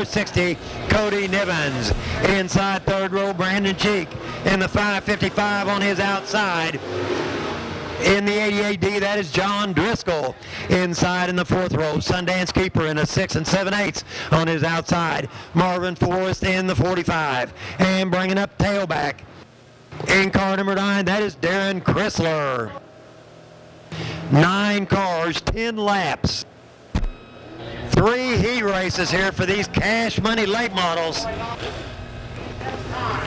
number 60, Cody Nivens. Inside third row, Brandon Cheek. In the 555 on his outside. In the 88D, that is John Driscoll. Inside in the fourth row, Sundance Keeper in a 6 7/8 on his outside. Marvin Forrest in the 45. And bringing up tailback. In car number 9, that is Darren Chrysler. 9 cars, 10 laps. 3 heat races here for these cash money late models.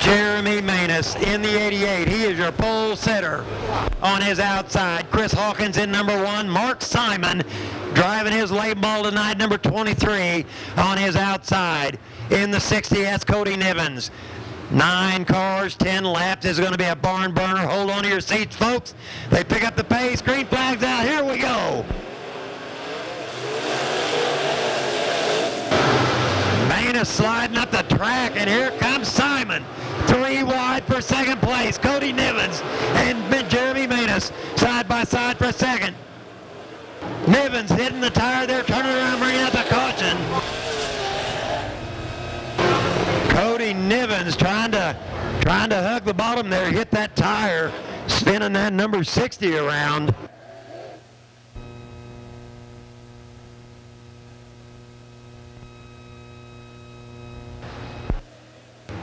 Jeremy Manus in the 88. He is your pole sitter on his outside. Chris Hawkins in number 1. Mark Simon driving his late model tonight, number 23 on his outside. In the 60, that's Cody Nivens. 9 cars, 10 laps. This is going to be a barn burner. Hold on to your seats, folks. They pick up the pace. Green flags out. Here we go. Manus sliding up the track, and here comes Simon. 3 wide for second place. Cody Nivens and Jeremy Manus side by side for second. Nivens hitting the tire there, turning around, bringing out the caution. Cody Nivens trying to hug the bottom there, hit that tire, spinning that number 60 around.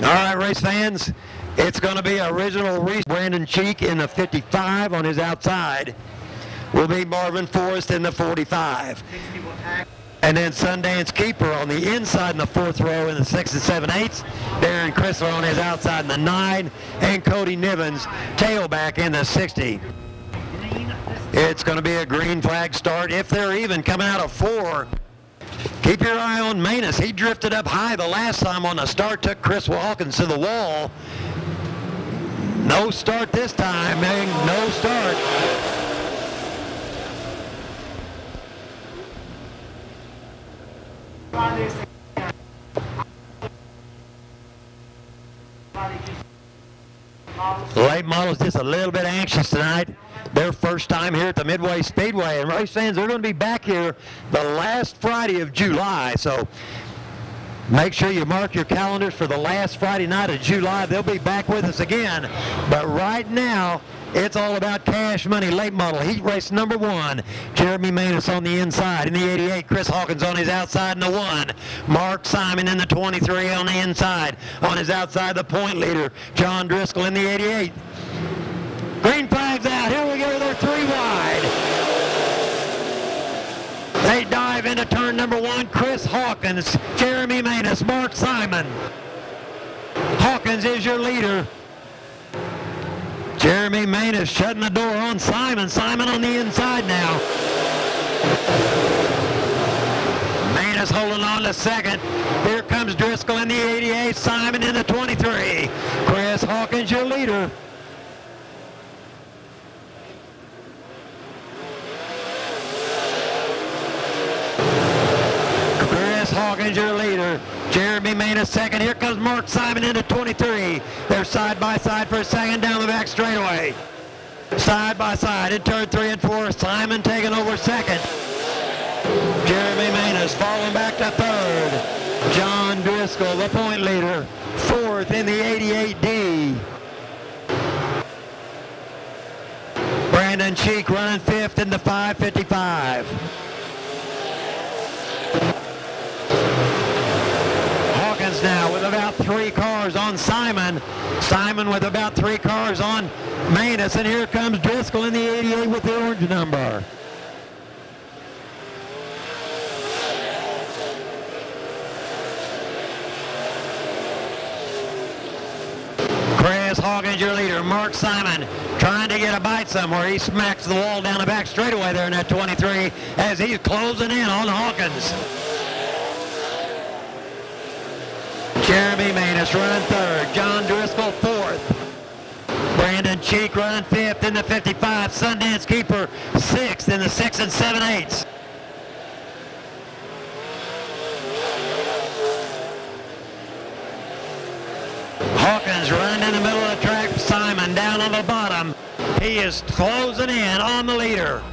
All right, race fans, it's going to be original Reese. Brandon Cheek in the 55 on his outside. Will be Marvin Forrest in the 45. And then Sundance Keeper on the inside in the fourth row in the 6 7/8. Darren Chrysler on his outside in the 9. And Cody Nivens tailback in the 60. It's going to be a green flag start if they're even coming out of 4. Keep your eye on Manus. He drifted up high the last time on the start, took Chris Hawkins to the wall. No start this time, man. No start. Late models just a little bit anxious tonight. Their first time here at the Midway Speedway, and race fans, they're going to be back here the last Friday of July, so make sure you mark your calendars for the last Friday night of July. They'll be back with us again, but right now it's all about cash money late model heat race number 1. Jeremy Manus on the inside in the 88. Chris Hawkins on his outside in the 1. Mark Simon in the 23 on the inside. On his outside, the point leader, John Driscoll in the 88. Green flags out. Here we go. They're 3 wide. They dive into turn number 1. Chris Hawkins, Jeremy Manus, Mark Simon. Hawkins is your leader. Jeremy Manus shutting the door on Simon. Simon on the inside now. Manus holding on to second. Here comes Driscoll in the 88. Simon in the 23. Chris Hawkins your leader. Hawkins your leader. Jeremy Manus second. Here comes Mark Simon into 23. They're side by side for a second down the back straightaway. Side by side in turn 3 and 4. Simon taking over second. Jeremy Manus falling back to third. John Driscoll, the point leader, fourth in the 88D. Brandon Cheek running fifth in the 555. Now with about 3 cars on Simon. Simon with about 3 cars on Manus, and here comes Driscoll in the 88 with the orange number. Chris Hawkins your leader. Mark Simon trying to get a bite somewhere. He smacks the wall down the back straightaway there in that 23 as he's closing in on Hawkins. Jeremy Manus running third. John Driscoll fourth. Brandon Cheek running fifth in the 55. Sundance Keeper sixth in the 6 7/8. Hawkins running in the middle of the track. Simon down on the bottom. He is closing in on the leader.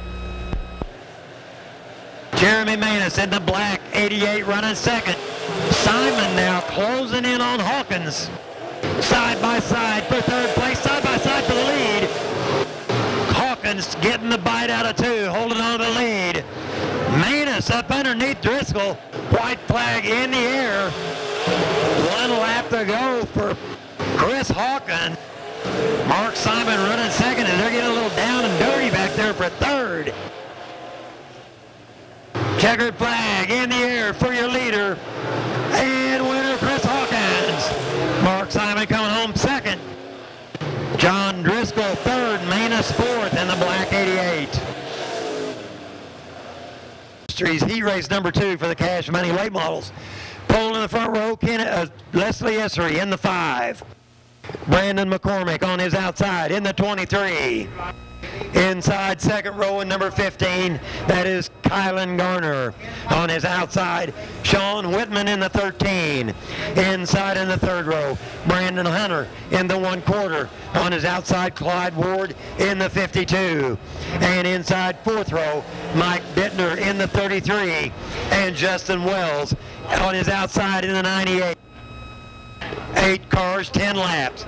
Jeremy Manus in the black 88 running second. Simon now closing in on Hawkins. Side by side for third place, side by side for the lead. Hawkins getting the bite out of two, holding on to the lead. Manus up underneath Driscoll. White flag in the air. 1 lap to go for Chris Hawkins. Mark Simon running second, and they're getting a little down and dirty back there for third. Checkered flag in the air for your leader. And winner Chris Hawkins. Mark Simon coming home second. John Driscoll third, Manus fourth in the black 88. Heat race number 2 for the Cash Money late models. Pole in the front row, Leslie Essery in the 5. Brandon McCormick on his outside in the 23. Inside second row in number 15, that is Kylan Garner on his outside. Sean Whitman in the 13. Inside in the third row, Brandon Hunter in the 1/4. On his outside, Clyde Ward in the 52. And inside fourth row, Mike Bittner in the 33. And Justin Wells on his outside in the 98. 8 cars, 10 laps.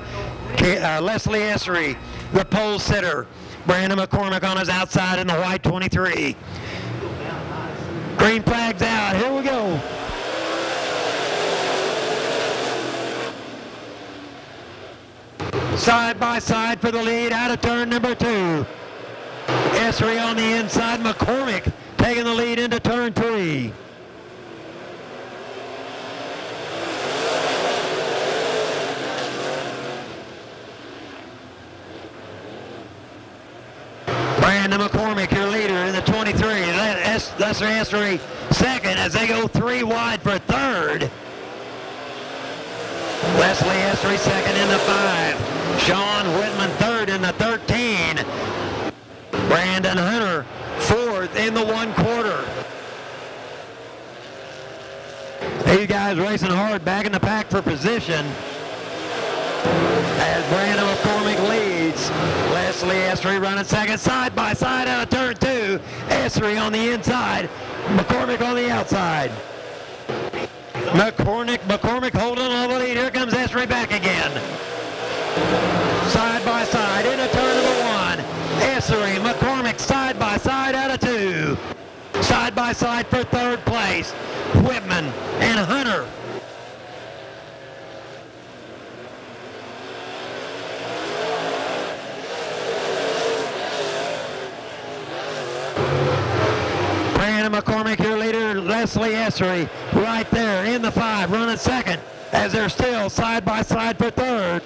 Leslie Essery, the pole sitter. Brandon McCormick on his outside in the white 23. Green flag's out. Here we go. Side by side for the lead out of turn number 2. Essery on the inside. McCormick taking the lead into turn 3. Brandon McCormick, your leader in the 23. Leslie Essery second as they go 3 wide for third. Leslie Essery second in the 5. Sean Whitman third in the 13. Brandon Hunter fourth in the 1/4. These guys racing hard, back in the pack for position. As Brandon McCormick leads, Leslie Essery running second, side by side out of turn 2. Essery on the inside, McCormick on the outside. McCormick holding on the lead. Here comes Essery back again. Side by side into turn number 1. Essery, McCormick side by side out of 2. Side by side for third place, Whitman and Hunter. McCormick, your leader, Leslie Essery, right there in the 5, running second, as they're still side by side for third.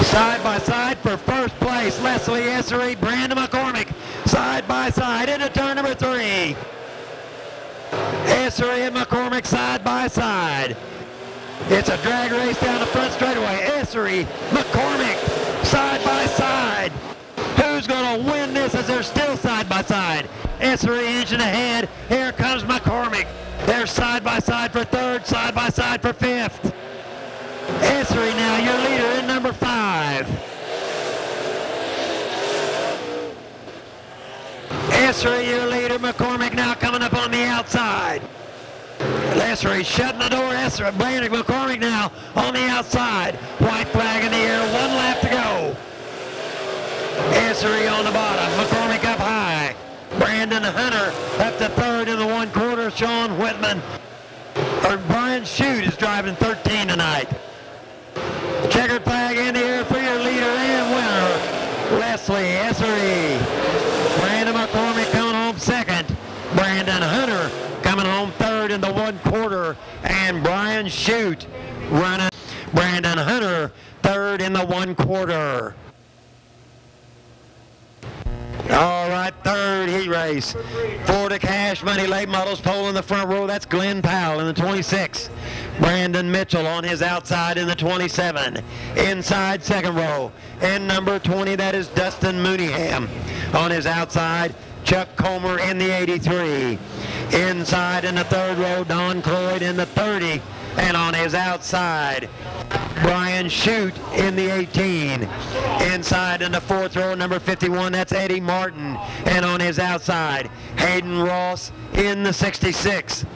Side by side for first place, Leslie Essery, Brandon McCormick, side by side into turn number 3. Essery and McCormick side by side. It's a drag race down the front straightaway. Essery, McCormick, side by side. Who's going to win this as they're still side by side? Essery inching ahead. Here comes McCormick. They're side by side for third, side by side for fifth. Essery now your leader in number 5. Essery your leader. McCormick now coming up on the outside. Essery shutting the door. Essery, Brandon McCormick now on the outside. White flag in the air. 1 lap to go. Essery on the bottom, McCormick up high. Brandon Hunter up to third in the 1/4. Sean Whitman, or Brian Shute is driving 13 tonight. Checkered flag in the air for your leader and winner, Leslie Essery. Brandon McCormick coming home second. Brandon Hunter coming home third in the 1/4. And Brian Shute running. Brandon Hunter third in the 1/4. All right, third heat race for the Cash Money late models. Pole in the front row, that's Glenn Powell in the 26. Brandon Mitchell on his outside in the 27. Inside second row, in number 20, that is Dustin Mooneyham. On his outside, Chuck Comer in the 83. Inside in the third row, Don Cloyd in the 30. And on his outside, Brian Shute in the 18. Inside in the fourth row, number 51, that's Eddie Martin. And on his outside, Hayden Ross in the 66.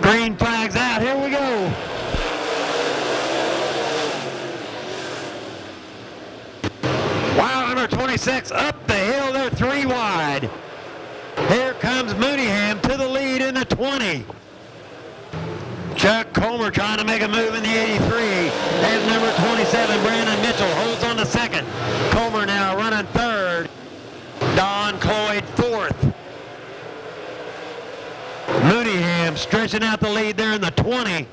Green flag's out. Here we go. Wow, number 26 up the hill. They're 3 wide. Here comes Mooneyham to the lead in the 20. Chuck Comer trying to make a move in the 83 as number 27, Brandon Mitchell, holds on to second. Comer now running third. Don Cloyd fourth. Mooneyham stretching out the lead there in the 20.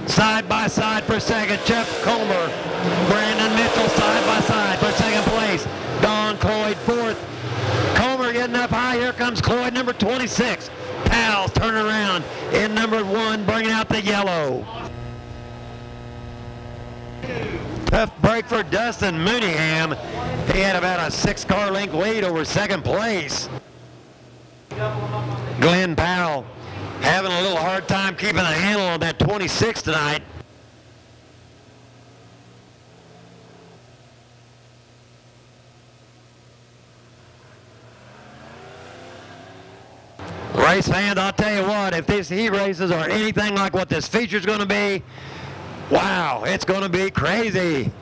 Side by side for second, Chuck Comer. Brandon Mitchell side by side for second place. Don Cloyd fourth. Comer getting up high. Here comes Cloyd, number 26. Pals turn around in number 1, bringing out the yellow. Tough break for Dustin Mooneyham. He had about a 6-car length lead over second place. Glenn Powell having a little hard time keeping a handle on that 26 tonight. Race fans, I'll tell you what, if these heat races are anything like what this feature's going to be, wow, it's going to be crazy.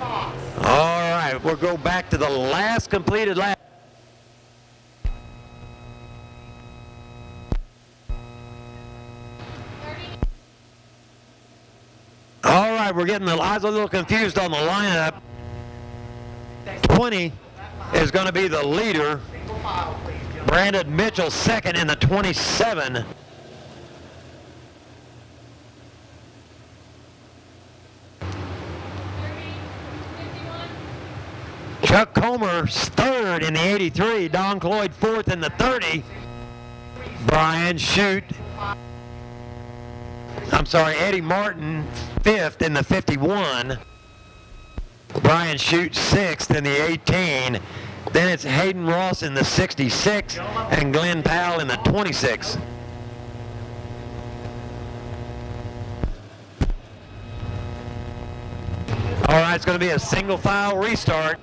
All right, we'll go back to the last completed lap. All right, we're getting the eyes a little confused on the lineup. 20 is going to be the leader. Brandon Mitchell second in the 27. Chuck Comer's third in the 83. Don Cloyd fourth in the 30. Brian Shute. I'm sorry, Eddie Martin fifth in the 51. Brian Shute sixth in the 18. Then it's Hayden Ross in the 66 and Glenn Powell in the 26. All right, it's going to be a single file restart.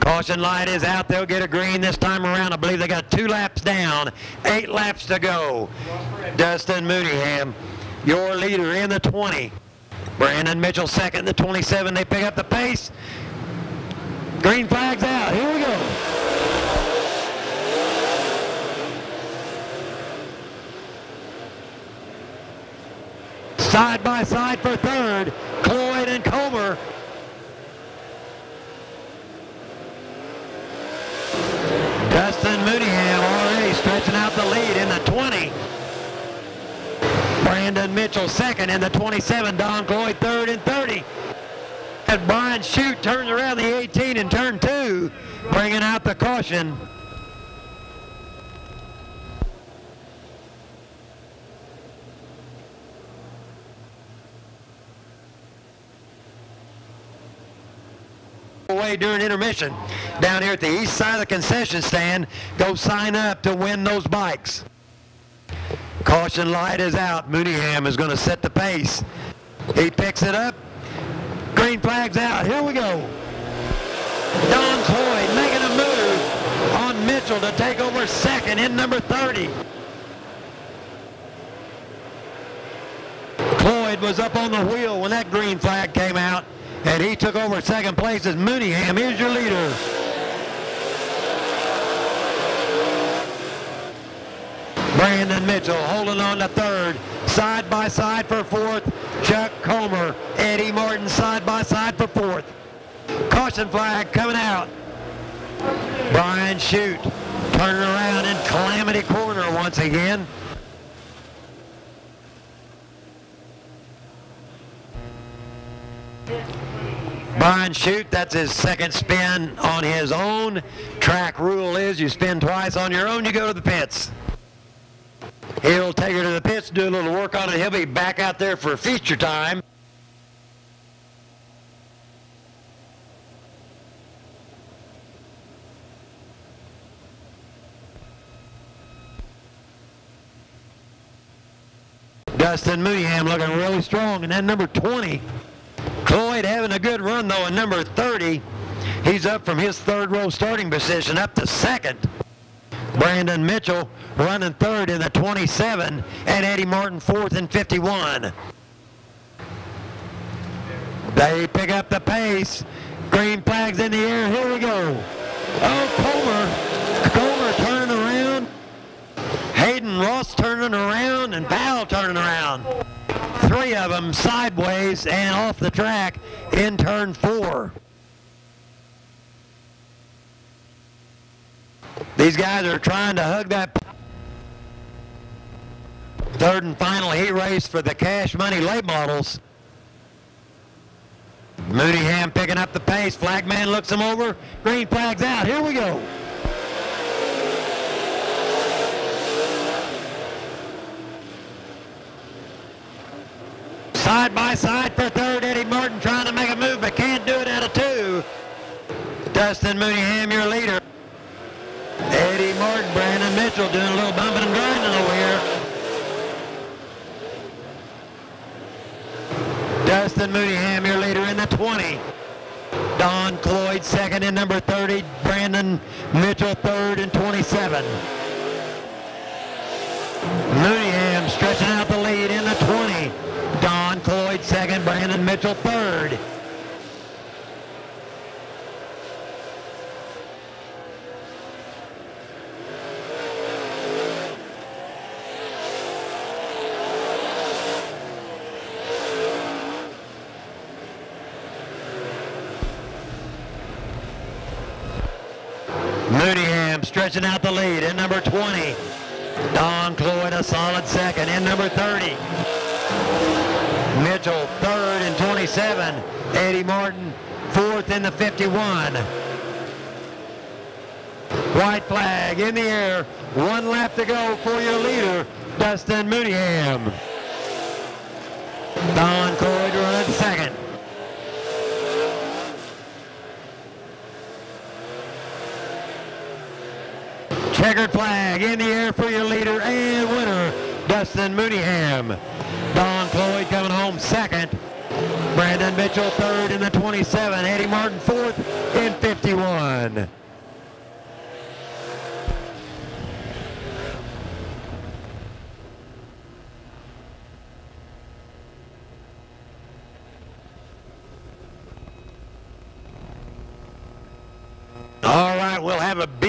Caution light is out. They'll get a green this time around. I believe they got 2 laps down, 8 laps to go. Dustin Mooneyham, your leader in the 20. Brandon Mitchell second, the 27. They pick up the pace. Green flag's out. Here we go. Side by side for third, Cloyd and Comer. Dustin Mooneyham already stretching out the lead in the 20. Brandon Mitchell second in the 27. Don Cloyd third in 30. And Brian Shute turns around the 18 in turn 2, bringing out the caution. Away during intermission down here at the east side of the concession stand. Go sign up to win those bikes. Caution light is out. Mooneyham is going to set the pace. He picks it up. Green flag's out. Here we go. Don Cloyd making a move on Mitchell to take over second in number 30. Cloyd was up on the wheel when that green flag came out, and he took over second place as Mooneyham. Here's your leader. Brandon Mitchell holding on to third. Side by side for fourth, Chuck Comer. Eddie Martin side by side for fourth. Caution flag coming out. Brian Shute turning around in Calamity Corner once again. Brian Shute, that's his second spin on his own. Track rule is you spin twice on your own, you go to the pits. He'll take her to the pits, do a little work on it. He'll be back out there for feature time. Dustin Mooneyham looking really strong. And then number 20, Cloyd having a good run though. And number 30, he's up from his third row starting position up to second. Brandon Mitchell running third in the 27, and Eddie Martin fourth in 51. They pick up the pace. Green flags in the air. Here we go. Oh, Comer turning around. Hayden Ross turning around, and Powell turning around. Three of them sideways and off the track in turn 4. These guys are trying to hug that third and final heat race for the cash money late models. Mooneyham picking up the pace. Flagman looks him over. Green flag's out. Here we go. Side by side for third. Eddie Martin trying to make a move but can't do it out of 2. Dustin Mooneyham, your leader. Eddie Martin, Brandon Mitchell doing a little bumping and grinding over here. Dustin Mooneyham, your leader in the 20. Don Cloyd second in number 30. Brandon Mitchell third in 27. Mooneyham stretching out the lead in the 20. Don Cloyd second, Brandon Mitchell third. Mooneyham stretching out the lead in number 20. Don Cloyd a solid second in number 30. Mitchell third in 27. Eddie Martin fourth in the 51. White flag in the air. 1 lap to go for your leader, Dustin Mooneyham. Don Cloyd running second. Checkered flag in the air for your leader and winner, Dustin Mooneyham. Don Cloyd coming home second. Brandon Mitchell third in the 27. Eddie Martin fourth in 51. All right, we'll have a B